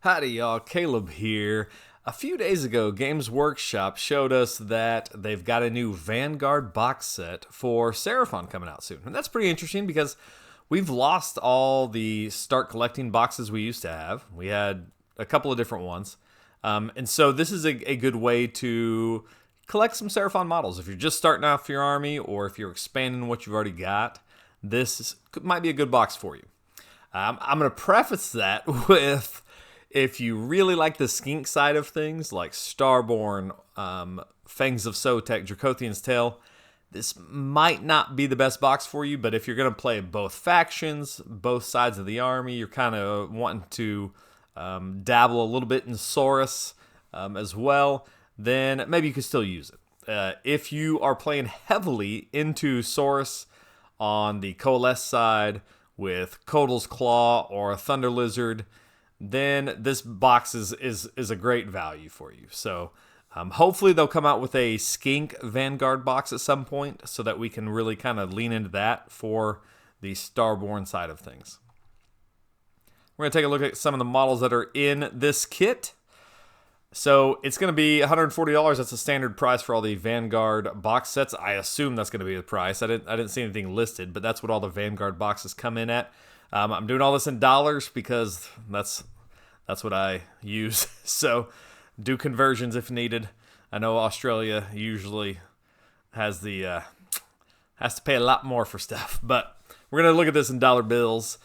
Howdy y'all, Caleb here. A few days ago, Games Workshop showed us that they've got a new Vanguard box set for Seraphon coming out soon. And that's pretty interesting because we've lost all the start collecting boxes we used to have. We had a couple of different ones. And so this is a good way to collect some Seraphon models. If you're just starting off your army or if you're expanding what you've already got, this might be a good box for you. I'm going to preface that with, if you really like the skink side of things, like Starborne, Fangs of Sotek, Dracothian's Tail, this might not be the best box for you, but if you're going to play both factions, both sides of the army, you're kind of wanting to dabble a little bit in Saurus as well, then maybe you could still use it. If you are playing heavily into Saurus on the Coalesced side with Kotal's Claw or a Thunder Lizard, then this box is a great value for you. So hopefully they'll come out with a skink Vanguard box at some point so that we can really kind of lean into that for the Starborne side of things. We're going to take a look at some of the models that are in this kit. So it's going to be $140. That's the standard price for all the Vanguard box sets. I assume that's going to be the price. I didn't see anything listed, but that's what all the Vanguard boxes come in at. I'm doing all this in dollars because that's what I use. So do conversions if needed. I know Australia usually has to pay a lot more for stuff, but we're going to look at this in dollar bills.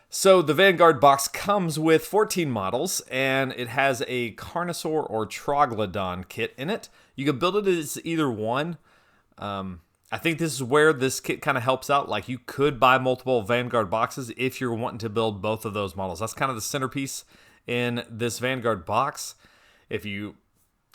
So the Vanguard box comes with 14 models, and it has a Carnosaur or Troglodon kit in it. You can build it as either one. I think this is where this kit kind of helps out. Like, you could buy multiple Vanguard boxes if you're wanting to build both of those models. That's kind of the centerpiece in this Vanguard box. If you've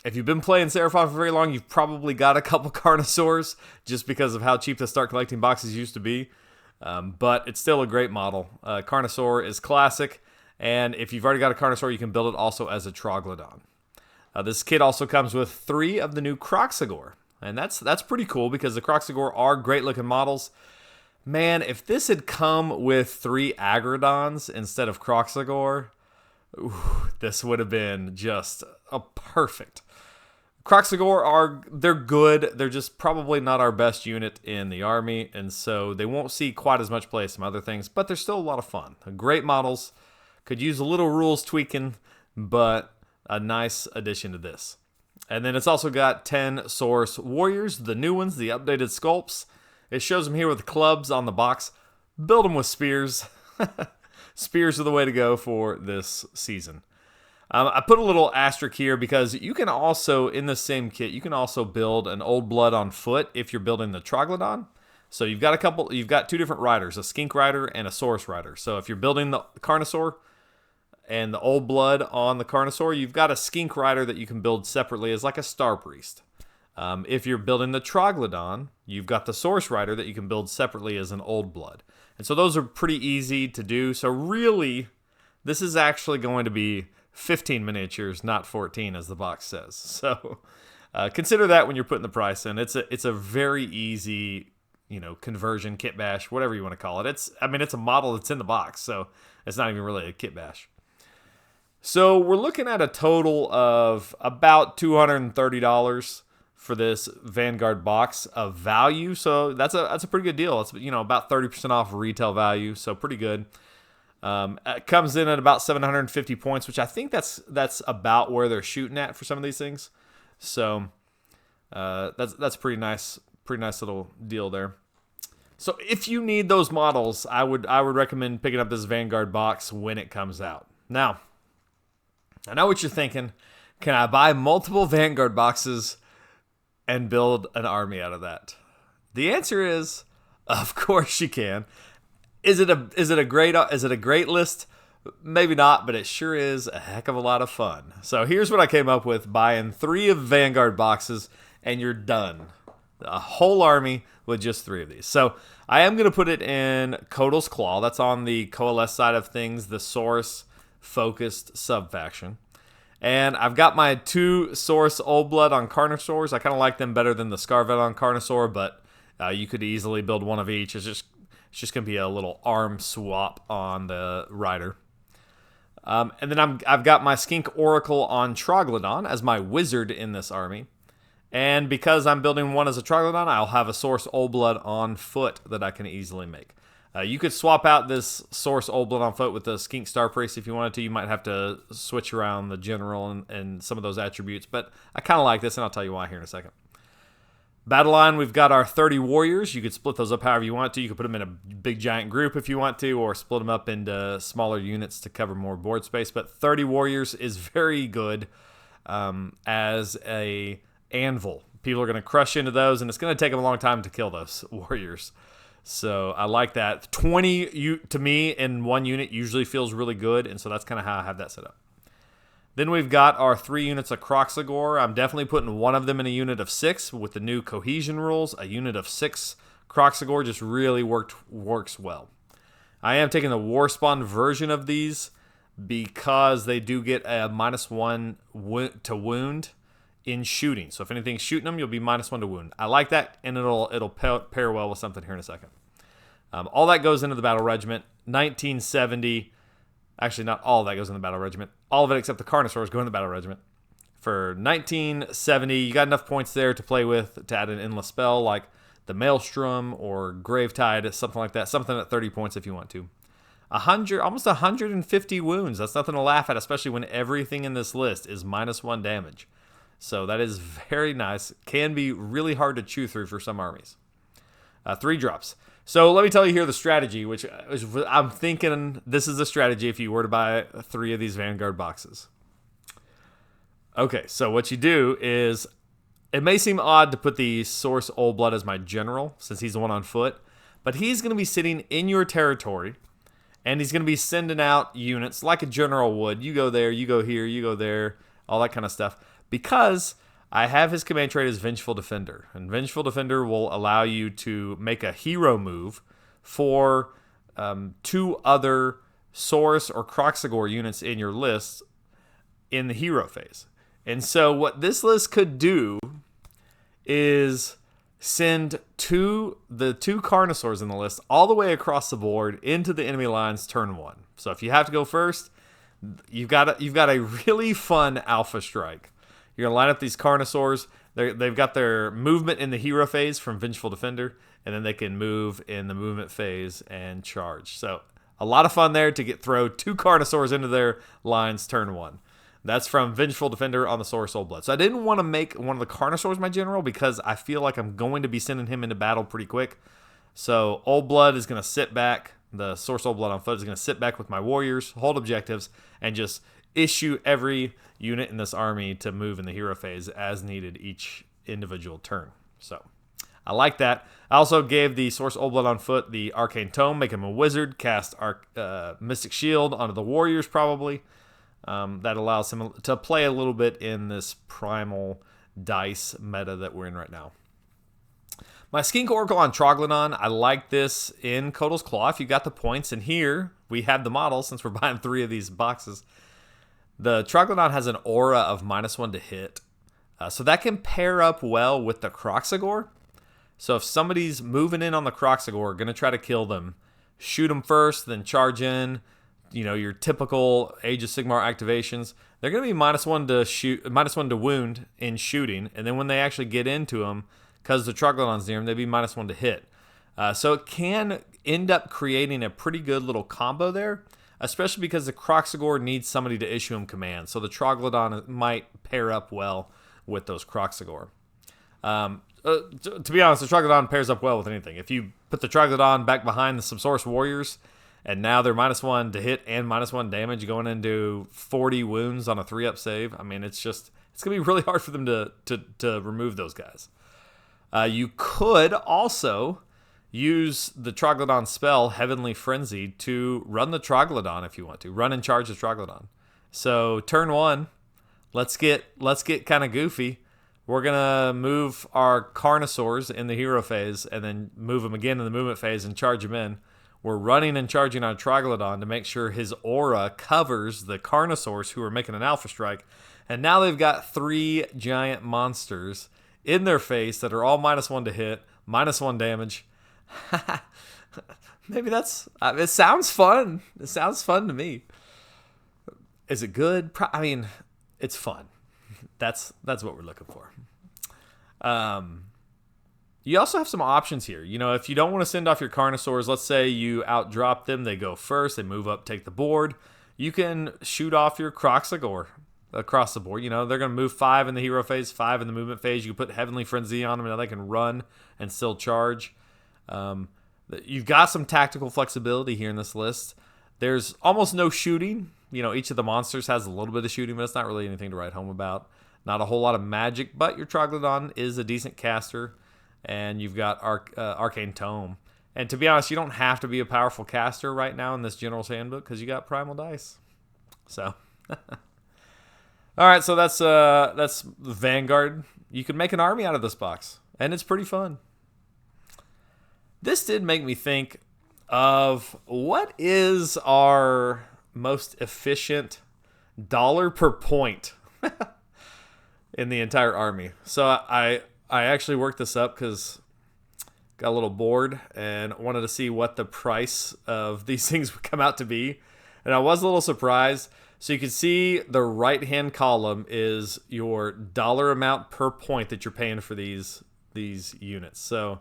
been playing Seraphon for very long, you've probably got a couple Carnosaurs just because of how cheap the start collecting boxes used to be. But it's still a great model. Carnosaur is classic, and if you've already got a Carnosaur, you can build it also as a Troglodon. This kit also comes with 3 of the new Kroxigor, and that's pretty cool because the Kroxigor are great-looking models. Man, if this had come with 3 Agrodons instead of Kroxigor, this would have been just a perfect. Kroxigor they're good. They're just probably not our best unit in the army, and so they won't see quite as much play as some other things, but they're still a lot of fun. Great models. Could use a little rules tweaking, but a nice addition to this. And then it's also got 10 Saurus Warriors, the new ones, the updated sculpts. It shows them here with clubs on the box. Build them with spears. Spears are the way to go for this season. I put a little asterisk here because you can also, in the same kit, you can also build an Old Blood on foot if you're building the Troglodon. So you've got 2 different riders, a Skink Rider and a Saurus Rider. So if you're building the Carnosaur and the Old Blood on the Carnosaur, you've got a Skink Rider that you can build separately as like a Star Priest. If you're building the Troglodon, you've got the Saurus Rider that you can build separately as an Old Blood. And so those are pretty easy to do. So really, this is actually going to be 15 miniatures, not 14, as the box says. So consider that when you're putting the price in. It's a very easy, conversion, kit bash, whatever you want to call it. It's a model that's in the box, so it's not even really a kit bash. So we're looking at a total of about $230 for this Vanguard box of value. So that's a pretty good deal. It's about 30% off retail value, so pretty good. It comes in at about 750 points, which I think that's about where they're shooting at for some of these things. So that's pretty nice little deal there. So if you need those models, I would recommend picking up this Vanguard box when it comes out. Now, I know what you're thinking. Can I buy multiple Vanguard boxes and build an army out of that? The answer is, of course you can. Is it a great list? Maybe not, but it sure is a heck of a lot of fun. So here's what I came up with: buying 3 of Vanguard boxes, and you're done. A whole army with just 3 of these. So I am going to put it in Kotal's Claw. That's on the Coalesced side of things, the Saurus-focused sub-faction. And I've got my 2 Saurus Old Blood on Carnosaurs. I kind of like them better than the Scarvet on Carnosaur, but you could easily build one of each. It's just going to be a little arm swap on the rider. And then I've got my Skink Oracle on Troglodon as my wizard in this army. And because I'm building one as a Troglodon, I'll have a Source Old Blood on foot that I can easily make. You could swap out this Source Old Blood on foot with the Skink Star Priest if you wanted to. You might have to switch around the general and some of those attributes, but I kind of like this, and I'll tell you why here in a second. Battle line, we've got our 30 warriors. You could split those up however you want to. You could put them in a big giant group if you want to, or split them up into smaller units to cover more board space. But 30 warriors is very good as a anvil. People are going to crush into those, and it's going to take them a long time to kill those warriors. So I like that. 20 to me in one unit usually feels really good, and so that's kind of how I have that set up. Then we've got our 3 units of Kroxigor. I'm definitely putting one of them in a unit of 6 with the new cohesion rules. A unit of 6 Kroxigor just really works well. I am taking the Warspawn version of these because they do get a -1 to wound in shooting. So if anything's shooting them, you'll be -1 to wound. I like that, and it'll pair well with something here in a second. All that goes into the battle regiment. 1970. Actually, not all of that goes in the battle regiment. All of it except the Carnosaurs go in the battle regiment. For 1970, you got enough points there to play with to add an endless spell like the Maelstrom or Gravetide, something like that. Something at 30 points if you want to. Almost 150 wounds. That's nothing to laugh at, especially when everything in this list is -1 damage. So that is very nice. Can be really hard to chew through for some armies. 3 drops. So let me tell you here the strategy, which I'm thinking this is a strategy if you were to buy 3 of these Vanguard boxes. Okay, so what you do is, it may seem odd to put the Source Old Blood as my general, since he's the one on foot, but he's going to be sitting in your territory, and he's going to be sending out units like a general would. You go there, you go here, you go there, all that kind of stuff. Because I have his command trait as Vengeful Defender. And Vengeful Defender will allow you to make a hero move for 2 other Saurus or Kroxigor units in your list in the hero phase. And so what this list could do is send the 2 Carnosaurs in the list all the way across the board into the enemy lines turn 1. So if you have to go first, you've got a really fun alpha strike. You're going to line up these Carnosaurs. They've got their movement in the hero phase from Vengeful Defender, and then they can move in the movement phase and charge. So a lot of fun there to throw 2 Carnosaurs into their lines turn 1. That's from Vengeful Defender on the Source Old Blood. So I didn't want to make one of the Carnosaurs my general because I feel like I'm going to be sending him into battle pretty quick. So Old Blood is going to sit back. The Source Old Blood on foot is going to sit back with my warriors, hold objectives, and just issue every unit in this army to move in the hero phase as needed each individual turn. So I like that. I also gave the Source Old Blood on foot the Arcane Tome, make him a wizard, cast Mystic Shield onto the warriors probably. That allows him to play a little bit in this primal dice meta that we're in right now. My Skink Oracle on Troglodon, I like this in Kotal's Claw if you got the points. And here we have the model since we're buying 3 of these boxes. The Troglodon has an aura of -1 to hit. So that can pair up well with the Kroxigor. So if somebody's moving in on the Kroxigor, going to try to kill them, shoot them first, then charge in. You know, your typical Age of Sigmar activations. They're going to be -1 to shoot, -1 to wound in shooting. And then when they actually get into them, because the Troglodon's near them, they'd be -1 to hit. So it can end up creating a pretty good little combo there, especially because the Kroxigor needs somebody to issue him commands. So the Troglodon might pair up well with those Kroxigor. To be honest, the Troglodon pairs up well with anything. If you put the Troglodon back behind some Source Warriors, and now they're -1 to hit and -1 damage going into 40 wounds on a 3-up save, I mean, it's going to be really hard for them to remove those guys. You could also use the Troglodon spell, Heavenly Frenzy, to run the Troglodon if you want to. Run and charge the Troglodon. So turn 1, let's get kind of goofy. We're going to move our Carnosaurs in the hero phase and then move them again in the movement phase and charge them in. We're running and charging our Troglodon to make sure his aura covers the Carnosaurs who are making an alpha strike. And now they've got 3 giant monsters in their face that are all -1 to hit, -1 damage. Maybe it sounds fun. It sounds fun to me. Is it good? I mean, it's fun. That's what we're looking for. You also have some options here. You know, if you don't want to send off your Carnosaurs, let's say you outdrop them, they go first, they move up, take the board. You can shoot off your Kroxigor across the board. You know, they're going to move 5 in the hero phase, 5 in the movement phase. You can put Heavenly Frenzy on them, and they can run and still charge. You've got some tactical flexibility here in this list. There's almost no shooting. You know, each of the monsters has a little bit of shooting, but it's not really anything to write home about. Not a whole lot of magic, but your Troglodon is a decent caster, and you've got Arcane Tome. And to be honest, you don't have to be a powerful caster right now in this General's Handbook because you got Primal Dice. So, all right, so that's Vanguard. You can make an army out of this box, and it's pretty fun. This did make me think of what is our most efficient dollar per point in the entire army. So I actually worked this up because got a little bored and wanted to see what the price of these things would come out to be. And I was a little surprised. So you can see the right-hand column is your dollar amount per point that you're paying for these units. So,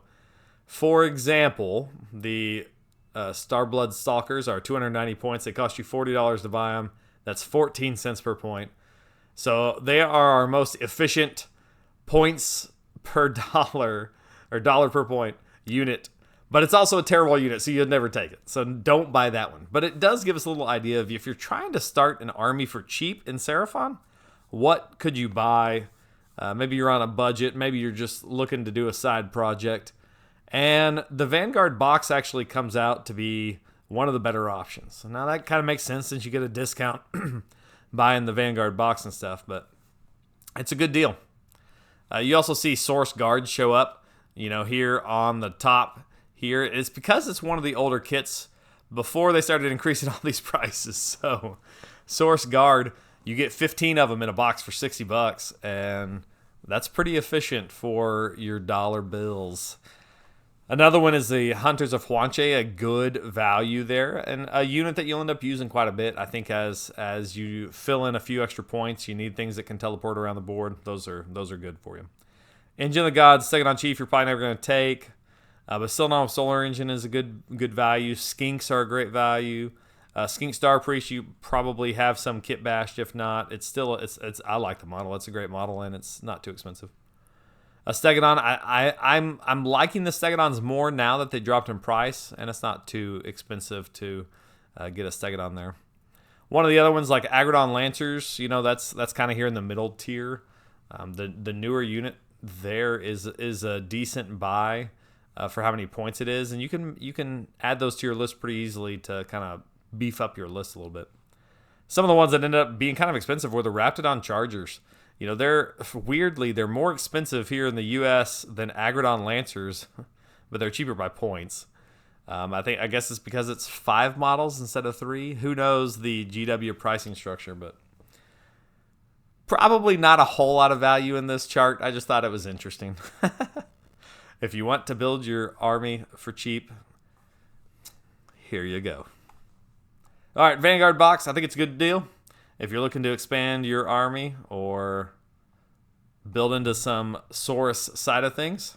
for example, the Starblood Stalkers are 290 points. They cost you $40 to buy them. That's 14 cents per point. So they are our most efficient points per dollar, or dollar per point unit. But it's also a terrible unit, so you'd never take it. So don't buy that one. But it does give us a little idea of if you're trying to start an army for cheap in Seraphon, what could you buy? Maybe you're on a budget. Maybe you're just looking to do a side project. And the Vanguard box actually comes out to be one of the better options. Now that kind of makes sense since you get a discount buying the Vanguard box and stuff, but it's a good deal. You also see Source Guards show up, you know, here on the top here. It's because it's one of the older kits before they started increasing all these prices. So Source Guard, you get 15 of them in a box for $60, and that's pretty efficient for your dollar bills. Another one is the Hunters of Huanche, a good value there, and a unit that you'll end up using quite a bit. I think as you fill in a few extra points, you need things that can teleport around the board. Those are good for you. Engine of the Gods, second on Chief, you're probably never going to take. But Silnom Solar Engine is a good value. Skinks are a great value. Skink Star Priest, you probably have some kit bashed. If not, it's I like the model. It's a great model, and it's not too expensive. A Stegodon, I'm liking the Stegodons more now that they dropped in price, and it's not too expensive to get a Stegodon there. One of the other ones, like Agrodon Lancers, you know, that's kind of here in the middle tier. The newer unit there is a decent buy for how many points it is, and you can add those to your list pretty easily to kind of beef up your list a little bit. Some of the ones that ended up being kind of expensive were the Raptidon Chargers. You know, they're more expensive here in the U.S. than Agrodon Lancers, but they're cheaper by points. I guess it's because it's 5 models instead of 3. Who knows the GW pricing structure, but probably not a whole lot of value in this chart. I just thought it was interesting. If you want to build your army for cheap, here you go. All right, Vanguard box. I think it's a good deal. If you're looking to expand your army or build into some Saurus side of things,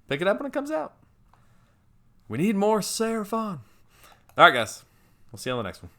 pick it up when it comes out. We need more Seraphon. All right, guys. We'll see you on the next one.